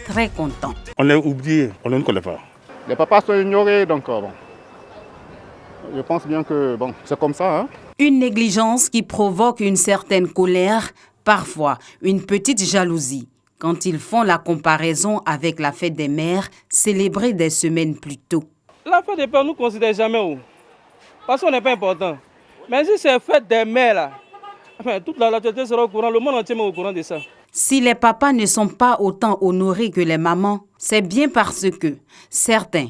très contents. On est oublié, on ne connaît pas. Les papas sont ignorés, donc je pense bien que c'est comme ça. Une négligence qui provoque une certaine colère, parfois une petite jalousie, quand ils font la comparaison avec la fête des mères célébrée des semaines plus tôt. La fête des pères, nous ne considère jamais où. Parce qu'on n'est pas important. Mais si c'est la fête des mères, là, toute la société sera au courant, le monde entier est au courant de ça. Si les papas ne sont pas autant honorés que les mamans, c'est bien parce que certains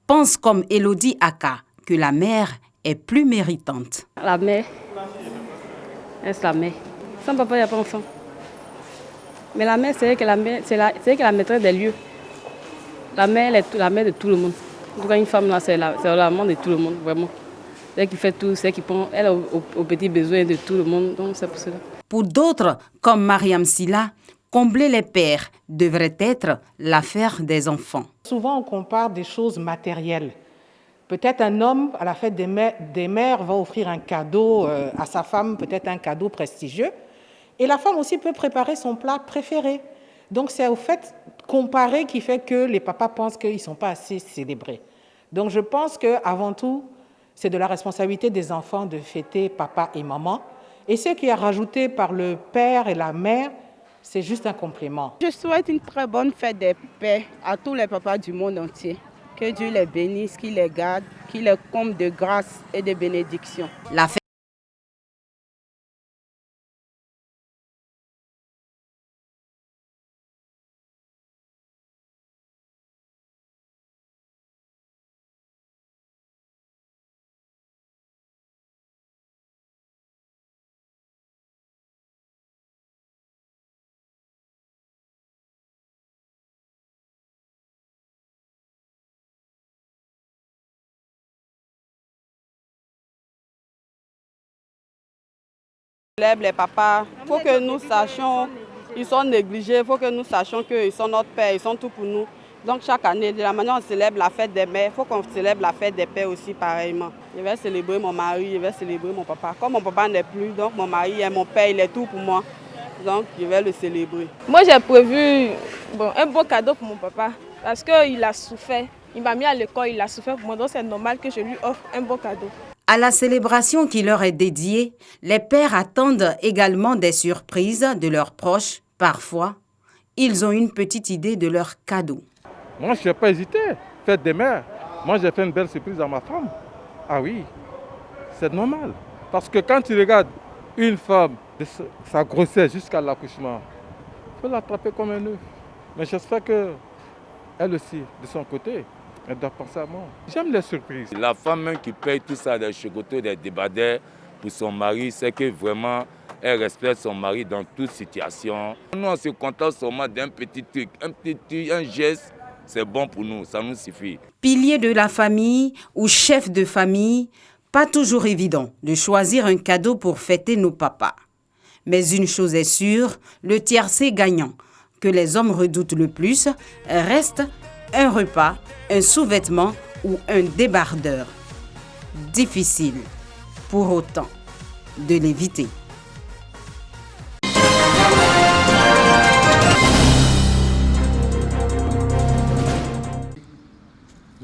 pensent comme Elodie Aka que la mère est plus méritante. La mère, est la mère. Sans papa, il n'y a pas d'enfant. Mais la mère, c'est la maîtresse des lieux. La mère, elle est la mère de tout le monde. En tout cas, une femme, là, c'est la maman de tout le monde, vraiment. C'est elle qui fait tout, c'est elle qui prend aux petits besoins de tout le monde. Donc, c'est pour cela. Pour d'autres, comme Mariam Silla, combler les pères devrait être l'affaire des enfants. Souvent, on compare des choses matérielles. Peut-être un homme, à la fête des mères, va offrir un cadeau à sa femme, peut-être un cadeau prestigieux. Et la femme aussi peut préparer son plat préféré. Donc c'est au fait comparé qui fait que les papas pensent qu'ils ne sont pas assez célébrés. Donc je pense qu'avant tout, c'est de la responsabilité des enfants de fêter papa et maman. Et ce qui est rajouté par le père et la mère, c'est juste un complément. Je souhaite une très bonne fête des pères à tous les papas du monde entier. Que Dieu les bénisse, qu'il les garde, qu'il les comble de grâce et de bénédictions. La fête Les papas, il faut que nous sachions, ils sont négligés, il faut que nous sachions qu'ils sont notre père, ils sont tout pour nous. Donc chaque année, de la manière dont on célèbre la fête des mères, il faut qu'on célèbre la fête des pères aussi pareillement. Je vais célébrer mon mari, je vais célébrer mon papa. Comme mon papa n'est plus, donc mon mari est mon père, il est tout pour moi. Donc je vais le célébrer. Moi j'ai prévu un beau cadeau pour mon papa parce qu'il a souffert. Il m'a mis à l'école, il a souffert pour moi, donc c'est normal que je lui offre un beau cadeau. À la célébration qui leur est dédiée, les pères attendent également des surprises de leurs proches. Parfois, ils ont une petite idée de leur cadeau. Moi, je n'ai pas hésité. Fête des mères. Moi, j'ai fait une belle surprise à ma femme. Ah oui, c'est normal. Parce que quand tu regardes une femme de sa grossesse jusqu'à l'accouchement, il faut l'attraper comme un œuf. Mais j'espère qu'elle aussi, de son côté, elle doit penser à moi. J'aime les surprises. La femme même qui paye tout ça, des chocotos, des débardeurs pour son mari, c'est que vraiment, elle respecte son mari dans toute situation. Nous, on se contente seulement d'un petit truc, un geste, c'est bon pour nous, ça nous suffit. Pilier de la famille ou chef de famille, pas toujours évident de choisir un cadeau pour fêter nos papas. Mais une chose est sûre, le tiercé gagnant, que les hommes redoutent le plus, reste un repas, un sous-vêtement ou un débardeur. Difficile, pour autant, de l'éviter.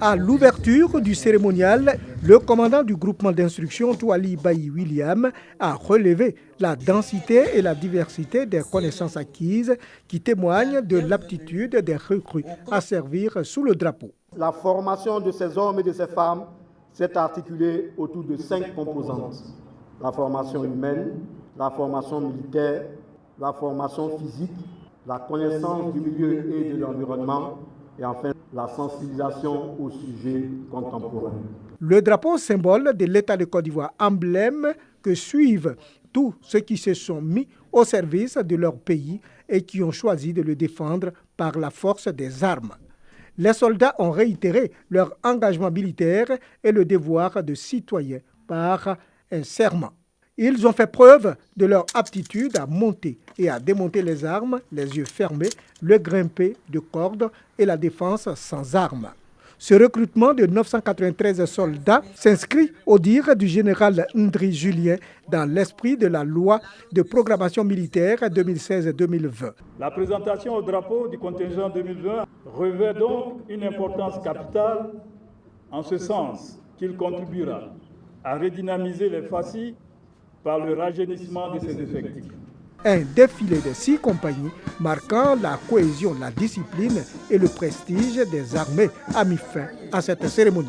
À l'ouverture du cérémonial, le commandant du groupement d'instruction, Touali Bayi William, a relevé la densité et la diversité des connaissances acquises qui témoignent de l'aptitude des recrues à servir sous le drapeau. La formation de ces hommes et de ces femmes s'est articulée autour de 5 composantes. La formation humaine, la formation militaire, la formation physique, la connaissance du milieu et de l'environnement et enfin la sensibilisation au sujet contemporain. Le drapeau, symbole de l'État de Côte d'Ivoire, emblème que suivent tous ceux qui se sont mis au service de leur pays et qui ont choisi de le défendre par la force des armes. Les soldats ont réitéré leur engagement militaire et le devoir de citoyen par un serment. Ils ont fait preuve de leur aptitude à monter et à démonter les armes, les yeux fermés, le grimper de cordes et la défense sans armes. Ce recrutement de 993 soldats s'inscrit, au dire du général Ndri Julien, dans l'esprit de la loi de programmation militaire 2016-2020. La présentation au drapeau du contingent 2020 revêt donc une importance capitale en ce sens qu'il contribuera à redynamiser les FACI par le rajeunissement de ses effectifs. Un défilé de 6 compagnies marquant la cohésion, la discipline et le prestige des armées a mis fin à cette cérémonie.